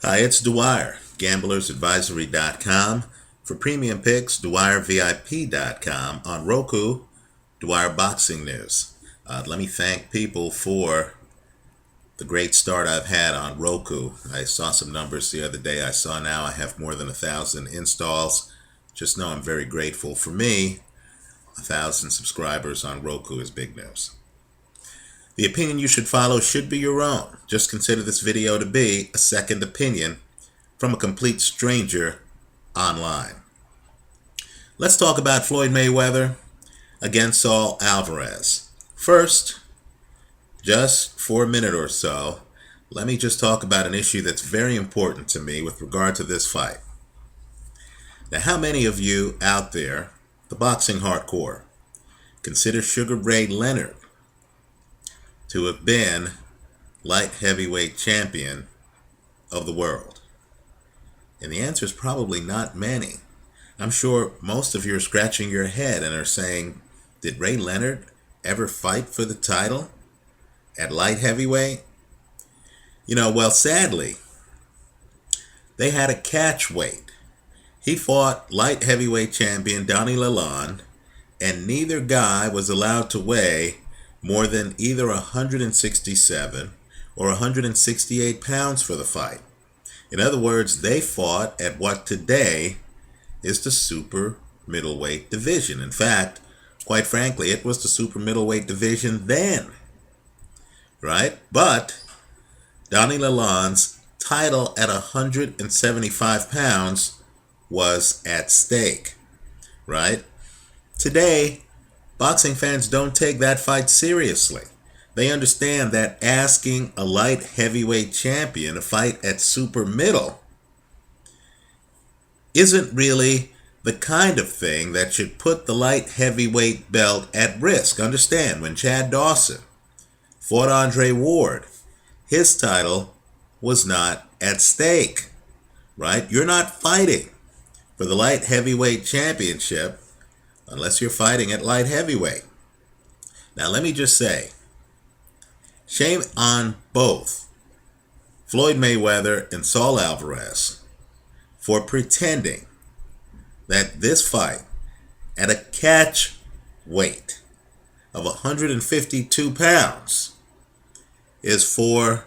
Hi, it's Dwyer, gamblersadvisory.com. For premium picks, DwyerVIP.com. On Roku, Dwyer Boxing News. Let me thank people for the great start I've had on Roku. I saw some numbers the other day. I saw now I have more than 1,000 installs. Just know I'm very grateful. For me, 1,000 subscribers on Roku is big news. The opinion you should follow should be your own. Just consider this video to be a second opinion from a complete stranger online. Let's talk about Floyd Mayweather against Saul Alvarez. First, just for a minute or so, let me just talk about an issue that's very important to me with regard to this fight. Now, how many of you out there, the boxing hardcore, consider Sugar Ray Leonard to have been light heavyweight champion of the world? And the answer is probably not many. I'm sure most of you are scratching your head and are saying, did Ray Leonard ever fight for the title at light heavyweight? Well, sadly, they had a catchweight. He fought light heavyweight champion Donnie Lalonde, and neither guy was allowed to weigh more than either 167 or 168 pounds for the fight. In other words, they fought at what today is the super middleweight division. In fact, quite frankly, it was the super middleweight division then, right? But Donnie Lalonde's title at 175 pounds was at stake, right? Today, boxing fans don't take that fight seriously. They understand that asking a light heavyweight champion to fight at super middle isn't really the kind of thing that should put the light heavyweight belt at risk. Understand, when Chad Dawson fought Andre Ward, his title was not at stake, right? You're not fighting for the light heavyweight championship unless you're fighting at light heavyweight. Now, let me just say, shame on both Floyd Mayweather and Saul Alvarez for pretending that this fight at a catch weight of 152 pounds is for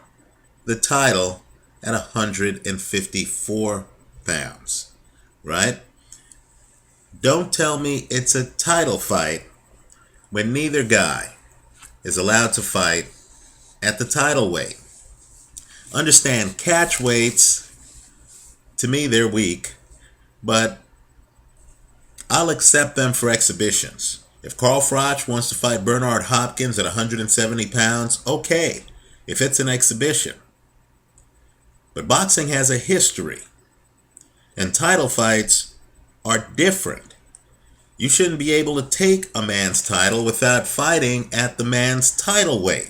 the title at 154 pounds, right? Don't tell me it's a title fight when neither guy is allowed to fight at the title weight. Understand, catch weights, to me, they're weak, but I'll accept them for exhibitions. If Carl Froch wants to fight Bernard Hopkins at 170 pounds, okay, if it's an exhibition. But boxing has a history, and title fights are different. You shouldn't be able to take a man's title without fighting at the man's title weight.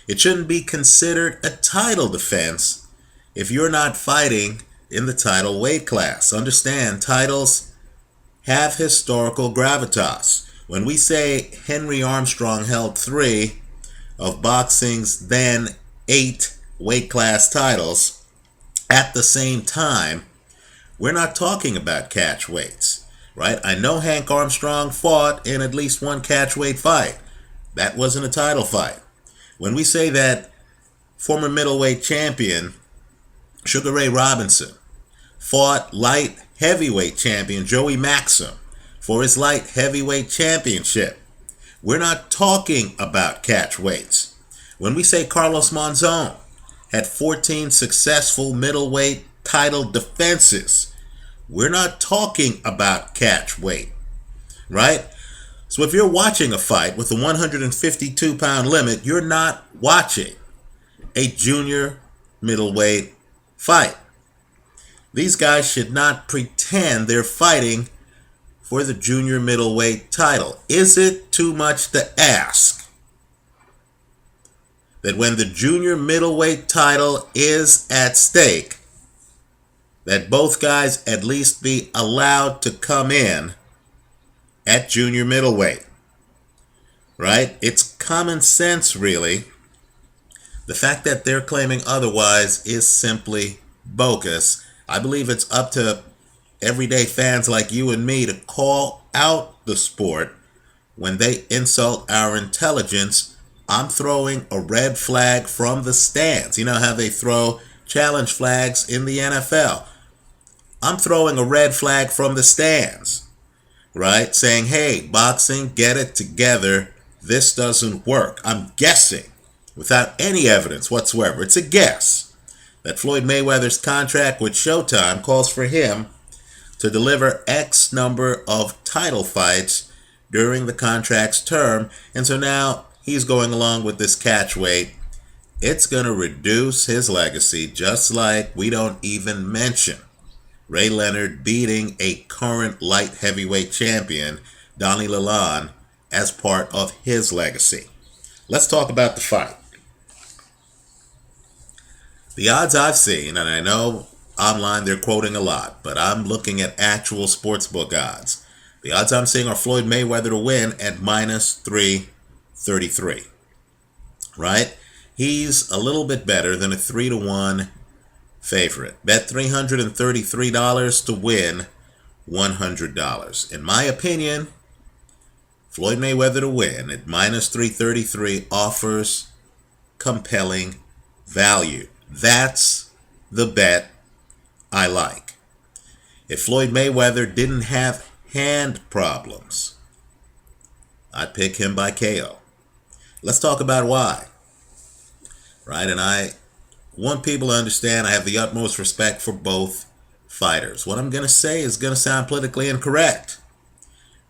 It shouldn't be considered a title defense if you're not fighting in the title weight class. Understand, titles have historical gravitas. When we say Henry Armstrong held 3 of boxing's then 8 weight class titles at the same time, we're not talking about catch weights, right? I know Hank Armstrong fought in at least one catch weight fight. That wasn't a title fight. When we say that former middleweight champion Sugar Ray Robinson fought light heavyweight champion Joey Maxim for his light heavyweight championship, we're not talking about catch weights. When we say Carlos Monzon had 14 successful middleweight title defenses, we're not talking about catch weight, right? So if you're watching a fight with a 152-pound limit, you're not watching a junior middleweight fight. These guys should not pretend they're fighting for the junior middleweight title. Is it too much to ask that when the junior middleweight title is at stake, that both guys at least be allowed to come in at junior middleweight, right? It's common sense, really. The fact that they're claiming otherwise is simply bogus. I believe it's up to everyday fans like you and me to call out the sport when they insult our intelligence. I'm throwing a red flag from the stands. You know how they throw challenge flags in the NFL? I'm throwing a red flag from the stands, right? Saying, hey, boxing, get it together. This doesn't work. I'm guessing, without any evidence whatsoever, it's a guess, that Floyd Mayweather's contract with Showtime calls for him to deliver X number of title fights during the contract's term. And so now he's going along with this catchweight. It's going to reduce his legacy, just like we don't even mention Ray Leonard beating a current light heavyweight champion, Donnie Lalonde, as part of his legacy. Let's talk about the fight. The odds I've seen, and I know online they're quoting a lot, but I'm looking at actual sportsbook odds. The odds I'm seeing are Floyd Mayweather to win at minus 333. Right? He's a little bit better than a 3-1 favorite. Bet $333 to win $100. In my opinion, Floyd Mayweather to win at minus 333 offers compelling value. That's the bet I like. If Floyd Mayweather didn't have hand problems, I'd pick him by KO. Let's talk about why. Right? And I want people to understand I have the utmost respect for both fighters. What I'm going to say is going to sound politically incorrect.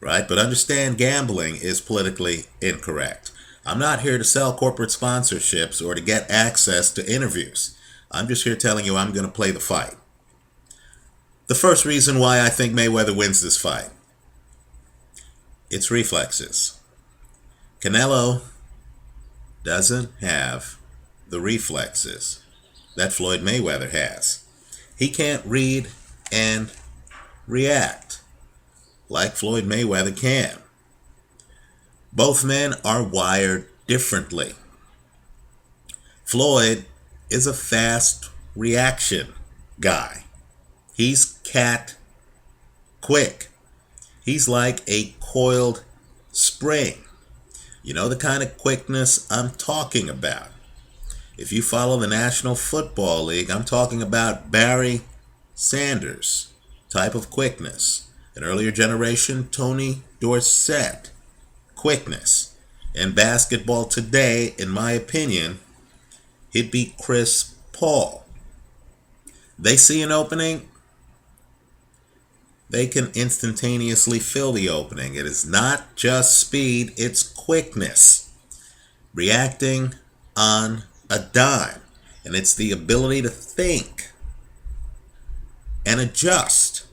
Right? But understand gambling is politically incorrect. I'm not here to sell corporate sponsorships or to get access to interviews. I'm just here telling you I'm going to play the fight. The first reason why I think Mayweather wins this fight, it's reflexes. Canelo doesn't have the reflexes that Floyd Mayweather has. He can't read and react like Floyd Mayweather can. Both men are wired differently. Floyd is a fast reaction guy. He's cat quick. He's like a coiled spring. You know the kind of quickness I'm talking about. If you follow the National Football League, I'm talking about Barry Sanders type of quickness. An earlier generation, Tony Dorsett quickness. In basketball today, in my opinion, it'd be Chris Paul. They see an opening, they can instantaneously fill the opening. It is not just speed, it's quickness. Reacting on a dime. And it's the ability to think and adjust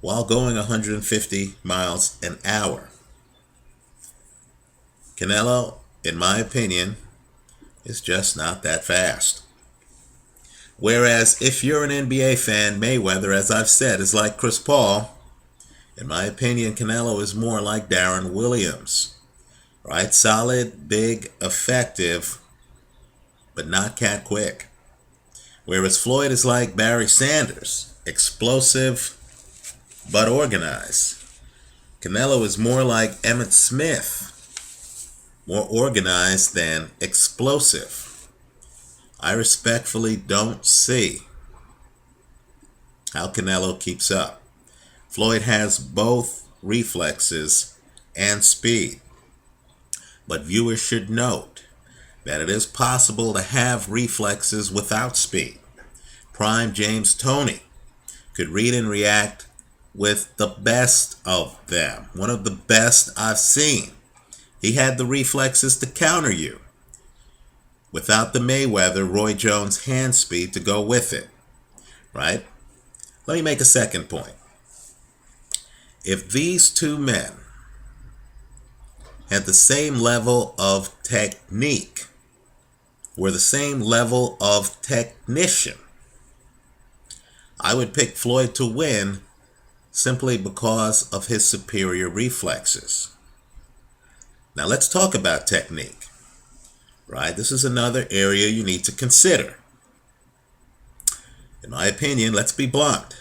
while going 150 miles an hour. Canelo, in my opinion, is just not that fast. Whereas if you're an NBA fan, Mayweather, as I've said, is like Chris Paul. In my opinion, Canelo is more like Darren Williams. Right? Solid, big, effective, but not cat quick. Whereas Floyd is like Barry Sanders, explosive, but organized. Canelo is more like Emmitt Smith, more organized than explosive. I respectfully don't see how Canelo keeps up. Floyd has both reflexes and speed. But viewers should note that it is possible to have reflexes without speed. Prime James Toney could read and react with the best of them. One of the best I've seen. He had the reflexes to counter you without the Mayweather, Roy Jones hand speed to go with it. Right? Let me make a second point. If these two men had the same level of technique, were the same level of technician, I would pick Floyd to win simply because of his superior reflexes. Now let's talk about technique. Right? This is another area you need to consider. In my opinion, let's be blunt,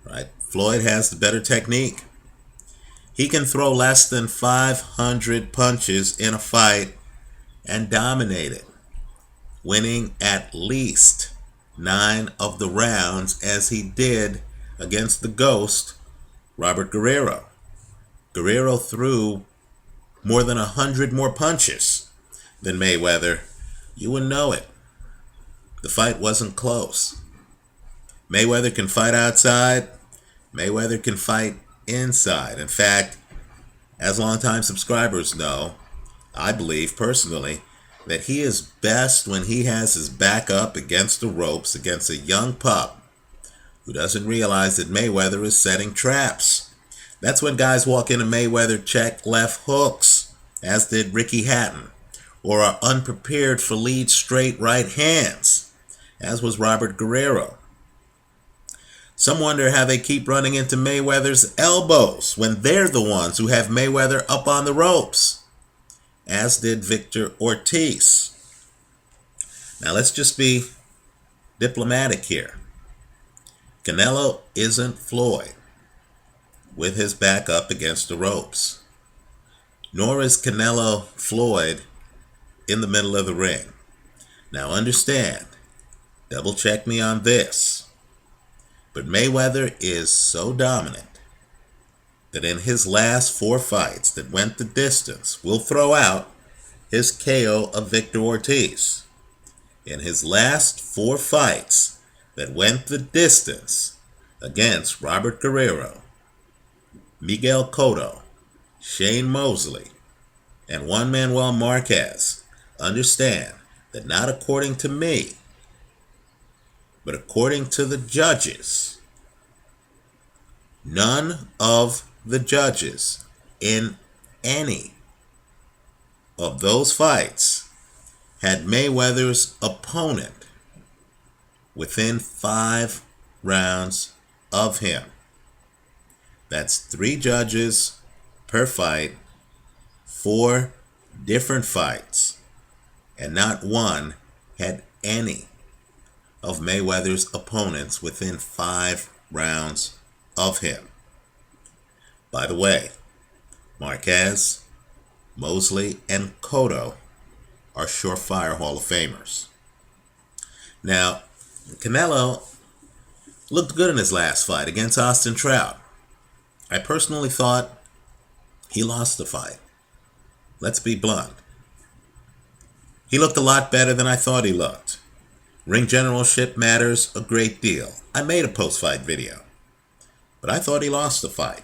right? Floyd has the better technique. He can throw less than 500 punches in a fight and dominate it, winning at least 9 of the rounds as he did against the Ghost, Robert Guerrero. Guerrero threw more than 100 more punches than Mayweather. You wouldn't know it. The fight wasn't close. Mayweather can fight outside. Mayweather can fight inside. In fact, as longtime subscribers know, I believe personally that he is best when he has his back up against the ropes against a young pup who doesn't realize that Mayweather is setting traps. That's when guys walk into Mayweather check left hooks, as did Ricky Hatton, or are unprepared for lead straight right hands, as was Robert Guerrero. Some wonder how they keep running into Mayweather's elbows when they're the ones who have Mayweather up on the ropes, as did Victor Ortiz. Now let's just be diplomatic here. Canelo isn't Floyd with his back up against the ropes, nor is Canelo Floyd in the middle of the ring. Now understand, double check me on this, but Mayweather is so dominant that in his last 4 fights that went the distance, we'll throw out his KO of Victor Ortiz. In his last 4 fights that went the distance against Robert Guerrero, Miguel Cotto, Shane Mosley, and Juan Manuel Marquez, understand that not according to me, but according to the judges, none of the judges in any of those fights had Mayweather's opponent within 5 rounds of him. That's 3 judges per fight, 4 different fights, and not one had any of Mayweather's opponents within 5 rounds of him. By the way, Marquez, Mosley, and Cotto are surefire Hall of Famers. Now, Canelo looked good in his last fight against Austin Trout. I personally thought he lost the fight. Let's be blunt. He looked a lot better than I thought he looked. Ring generalship matters a great deal. I made a post-fight video, but I thought he lost the fight.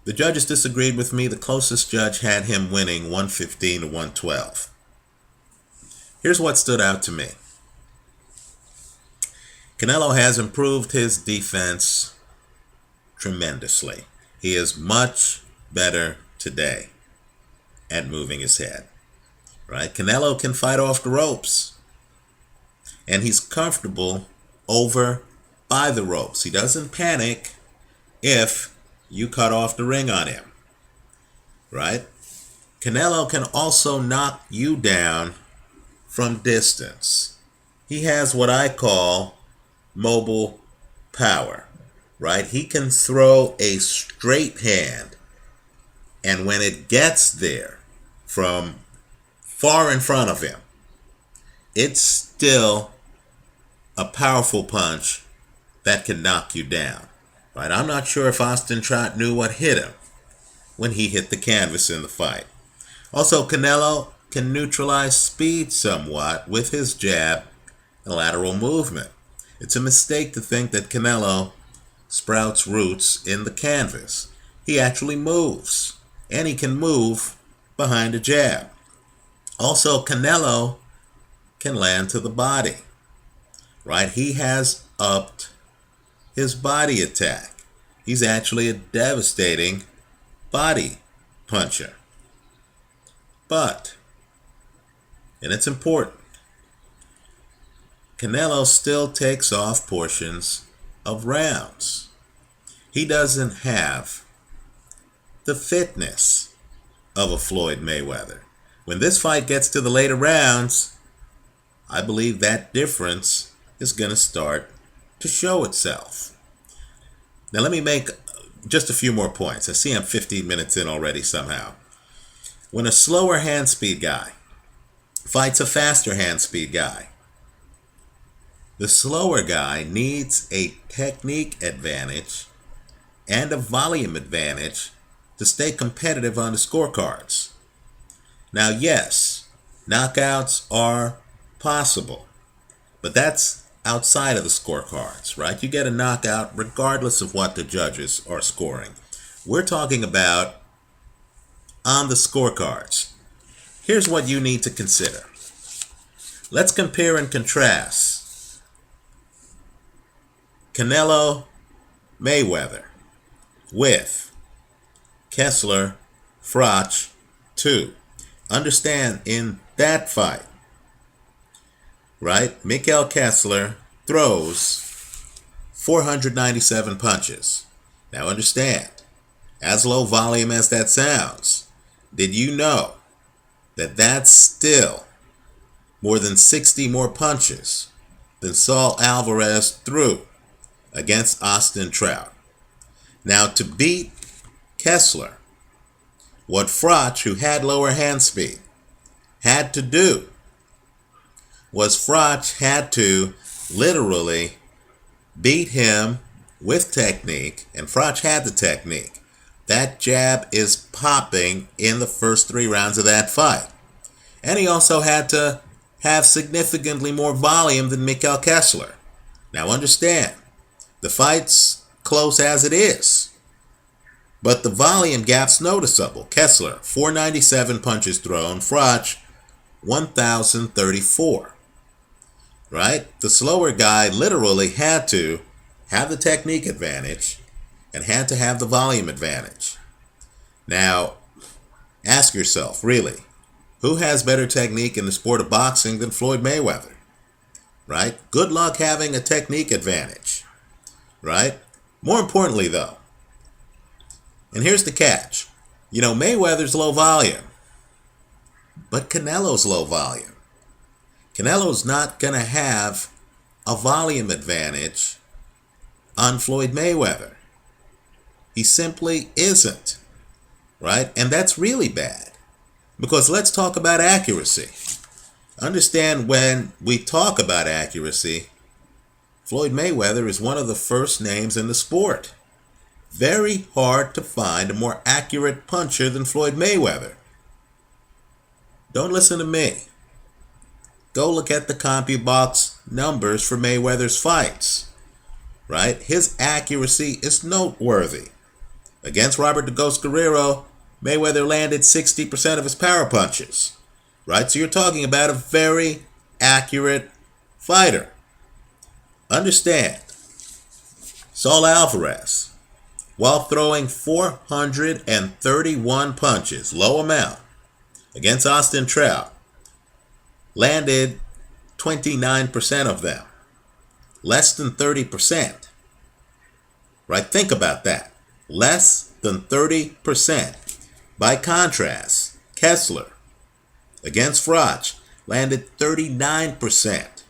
The judges disagreed with me. The closest judge had him winning 115 to 112. Here's what stood out to me. Canelo has improved his defense tremendously. He is much better today at moving his head. Right? Canelo can fight off the ropes, and he's comfortable over by the ropes. He doesn't panic if you cut off the ring on him. Right? Canelo can also knock you down from distance. He has what I call mobile power. Right? He can throw a straight hand, and when it gets there from far in front of him, it's still a powerful punch that can knock you down. Right? I'm not sure if Austin Trout knew what hit him when he hit the canvas in the fight. Also, Canelo can neutralize speed somewhat with his jab and lateral movement. It's a mistake to think that Canelo sprouts roots in the canvas. He actually moves, and he can move behind a jab. Also, Canelo can land to the body. Right? He has upped his body attack. He's actually a devastating body puncher. But, and it's important, Canelo still takes off portions of rounds. He doesn't have the fitness of a Floyd Mayweather. When this fight gets to the later rounds, I believe that difference is going to start to show itself. Now let me make just a few more points. I see I'm 15 minutes in already somehow. When a slower hand speed guy fights a faster hand speed guy, the slower guy needs a technique advantage and a volume advantage to stay competitive on the scorecards. Now, yes, knockouts are possible, but that's outside of the scorecards, right? You get a knockout regardless of what the judges are scoring. We're talking about on the scorecards. Here's what you need to consider. Let's compare and contrast Canelo Mayweather with Kessler Froch 2. Understand, in that fight, right, Mikhail Kessler throws 497 punches. Now understand, as low volume as that sounds, did you know that that's still more than 60 more punches than Saul Alvarez threw against Austin Trout? Now, to beat Kessler, what Froch, who had lower hand speed, had to do was Froch had to literally beat him with technique, and Froch had the technique. That jab is popping in the first 3 rounds of that fight. And he also had to have significantly more volume than Mikhail Kessler. Now understand, the fight's close as it is, but the volume gap's noticeable. Kessler, 497 punches thrown. Froch, 1,034. Right? The slower guy literally had to have the technique advantage and had to have the volume advantage. Now, ask yourself, really, who has better technique in the sport of boxing than Floyd Mayweather? Right? Good luck having a technique advantage. Right? More importantly, though, and here's the catch. You know, Mayweather's low volume, but Canelo's low volume. Canelo's not going to have a volume advantage on Floyd Mayweather. He simply isn't, right? And that's really bad, because let's talk about accuracy. Understand, when we talk about accuracy, Floyd Mayweather is one of the first names in the sport. Very hard to find a more accurate puncher than Floyd Mayweather. Don't listen to me. Go look at the CompuBox numbers for Mayweather's fights. Right? His accuracy is noteworthy. Against Robert the Ghost Guerrero, Mayweather landed 60% of his power punches. Right? So you're talking about a very accurate fighter. Understand, Saul Alvarez, while throwing 431 punches, low amount, against Austin Trout, landed 29% of them. Less than 30%. Right? Think about that. Less than 30%. By contrast, Kessler, against Froch, landed 39%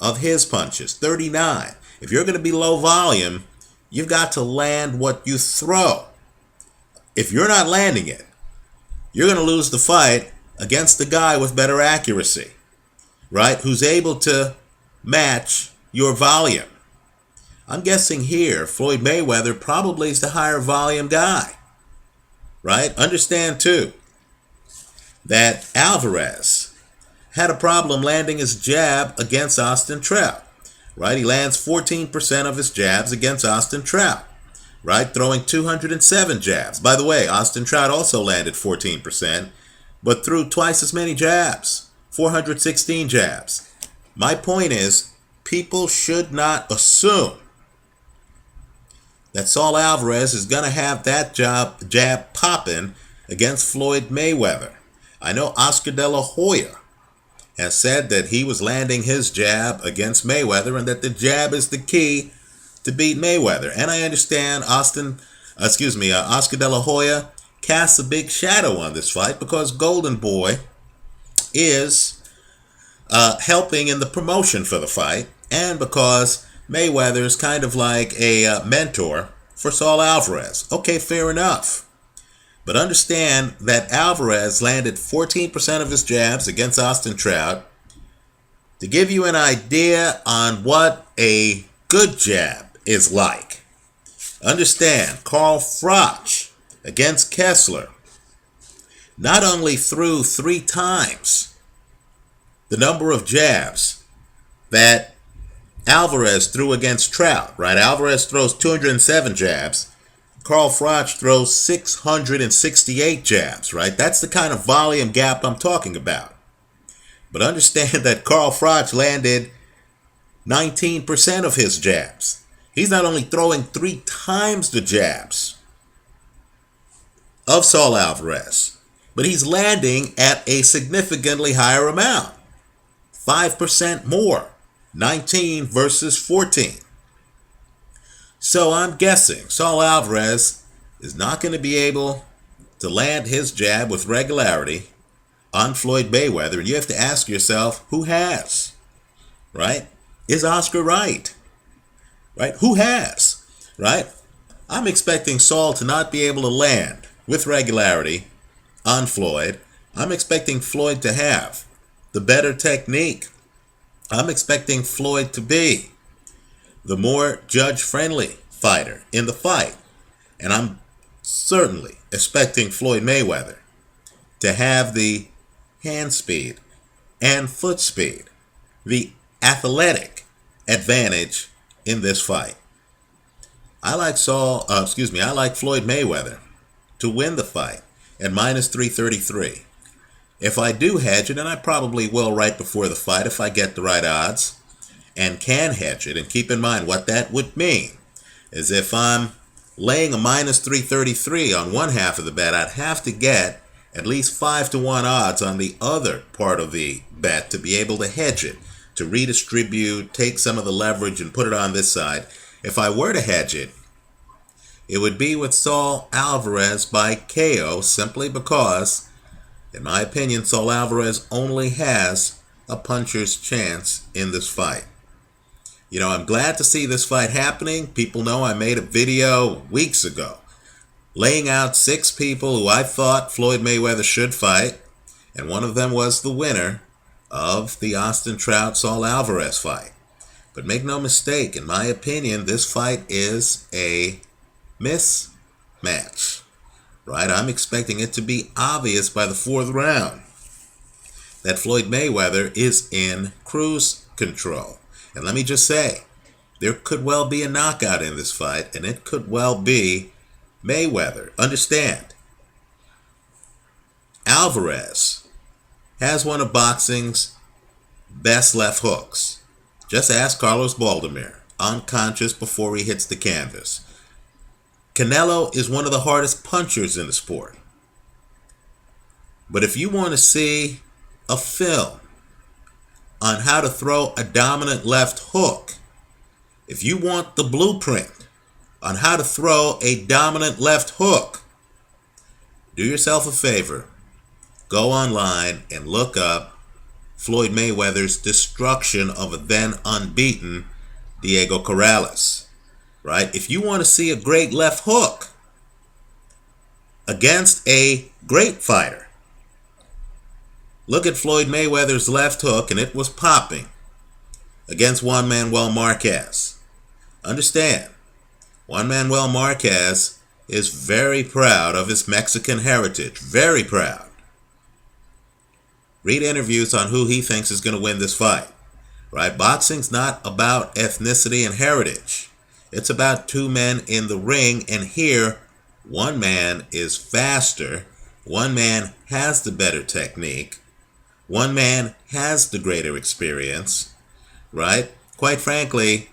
of his punches. 39. If you're going to be low volume, you've got to land what you throw. If you're not landing it, you're going to lose the fight against the guy with better accuracy, right? Who's able to match your volume. I'm guessing here, Floyd Mayweather probably is the higher volume guy, right? Understand too that Alvarez had a problem landing his jab against Austin Trout, right? He lands 14% of his jabs against Austin Trout, right? Throwing 207 jabs. By the way, Austin Trout also landed 14%, but threw twice as many jabs, 416 jabs. My point is, people should not assume that Saul Alvarez is going to have that jab popping against Floyd Mayweather. I know Oscar De La Hoya has said that he was landing his jab against Mayweather and that the jab is the key to beat Mayweather. And I understand Oscar De La Hoya casts a big shadow on this fight because Golden Boy is helping in the promotion for the fight. and because Mayweather is kind of like a mentor for Saul Alvarez. Okay, fair enough. But understand that Alvarez landed 14% of his jabs against Austin Trout. To give you an idea on what a good jab is like, understand Carl Froch against Kessler not only threw 3 times the number of jabs that Alvarez threw against Trout, right? Alvarez throws 207 jabs. Carl Froch throws 668 jabs, right? That's the kind of volume gap I'm talking about. But understand that Carl Froch landed 19% of his jabs. He's not only throwing 3 times the jabs of Saul Alvarez, but he's landing at a significantly higher amount. 5% more. 19 versus 14. So I'm guessing Saul Alvarez is not going to be able to land his jab with regularity on Floyd Mayweather. And you have to ask yourself, who has? Right? Is Oscar right? Right? Who has? Right? I'm expecting Saul to not be able to land with regularity on Floyd. I'm expecting Floyd to have the better technique. I'm expecting Floyd to be the more judge-friendly fighter in the fight. And I'm certainly expecting Floyd Mayweather to have the hand speed and foot speed, the athletic advantage in this fight. I like Floyd Mayweather to win the fight at minus 333. If I do hedge it, and I probably will right before the fight if I get the right odds and can hedge it, and keep in mind what that would mean is if I'm laying a minus 333 on one half of the bet, I'd have to get at least 5-1 odds on the other part of the bet to be able to hedge it, to redistribute, take some of the leverage and put it on this side. If I were to hedge it, it would be with Saul Alvarez by KO, simply because, in my opinion, Saul Alvarez only has a puncher's chance in this fight. You know, I'm glad to see this fight happening. People know I made a video weeks ago laying out 6 people who I thought Floyd Mayweather should fight, and one of them was the winner of the Austin Trout-Saul Alvarez fight. But make no mistake, in my opinion, this fight is a mismatch. Right? I'm expecting it to be obvious by the 4th round that Floyd Mayweather is in cruise control. And let me just say, there could well be a knockout in this fight, and it could well be Mayweather. Understand, Alvarez has one of boxing's best left hooks. Just ask Carlos Baldomir, unconscious before he hits the canvas. Canelo is one of the hardest punchers in the sport. But if you want to see a film on how to throw a dominant left hook, if you want the blueprint on how to throw a dominant left hook, do yourself a favor. Go online and look up Floyd Mayweather's destruction of a then unbeaten Diego Corrales. Right? If you want to see a great left hook against a great fighter, look at Floyd Mayweather's left hook, and it was popping against Juan Manuel Marquez. Understand, Juan Manuel Marquez is very proud of his Mexican heritage. Very proud. Read interviews on who he thinks is going to win this fight. Right? Boxing's not about ethnicity and heritage. It's about 2 men in the ring, and here, one man is faster, one man has the better technique, one man has the greater experience, right? Quite frankly,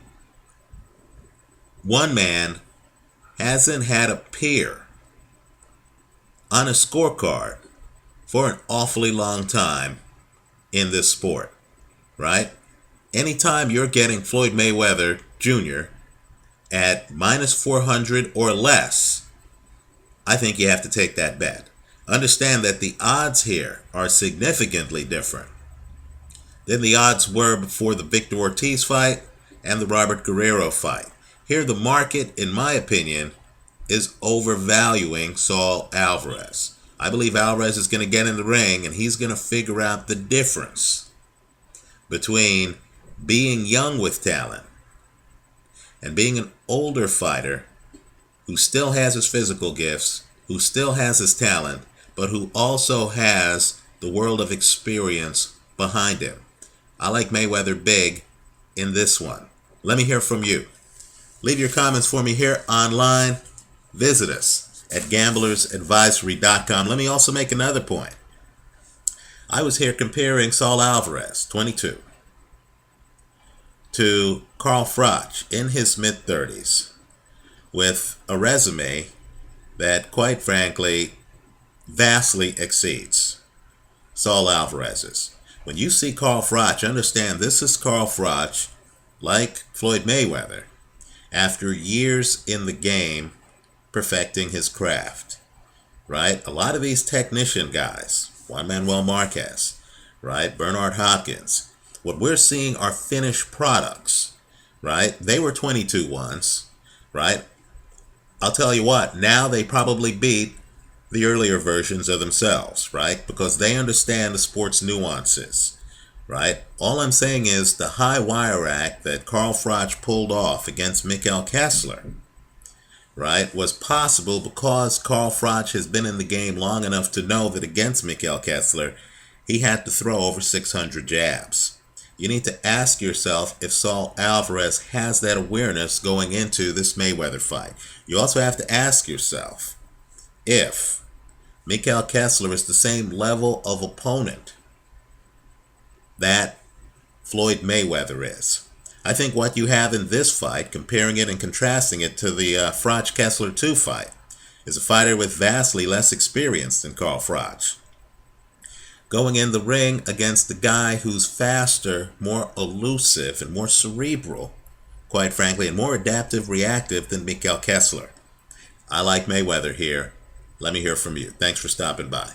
one man hasn't had a peer on a scorecard for an awfully long time in this sport, right? Anytime you're getting Floyd Mayweather Jr. at minus 400 or less, I think you have to take that bet. Understand that the odds here are significantly different. than the odds were before the Victor Ortiz fight and the Robert Guerrero fight. Here, the market, in my opinion, is overvaluing Saul Alvarez. I believe Alvarez is going to get in the ring and he's going to figure out the difference between being young with talent and being an older fighter who still has his physical gifts, who still has his talent, but who also has the world of experience behind him. I like Mayweather big in this one. Let me hear from you. Leave your comments for me here online. Visit us at gamblersadvisory.com. Let me also make another point. I was here comparing Saul Alvarez, 22, to Carl Froch in his mid-30s with a resume that, quite frankly, vastly exceeds Saul Alvarez's. When you see Carl Froch, understand this is Carl Froch, like Floyd Mayweather, after years in the game perfecting his craft, right? A lot of these technician guys, Juan Manuel Marquez, right? Bernard Hopkins, what we're seeing are finished products, right? They were 22 once, right? I'll tell you what, now they probably beat the earlier versions of themselves, right? Because they understand the sport's nuances, right? All I'm saying is the high wire act that Carl Froch pulled off against Mikhail Kessler, right, was possible because Carl Froch has been in the game long enough to know that against Mikhail Kessler, he had to throw over 600 jabs. You need to ask yourself if Saul Alvarez has that awareness going into this Mayweather fight. You also have to ask yourself if Mikhail Kessler is the same level of opponent that Floyd Mayweather is. I think what you have in this fight, comparing it and contrasting it to the Froch-Kessler 2 fight, is a fighter with vastly less experience than Carl Froch, going in the ring against the guy who's faster, more elusive, and more cerebral, quite frankly, and more adaptive, reactive than Mikhail Kessler. I like Mayweather here. Let me hear from you. Thanks for stopping by.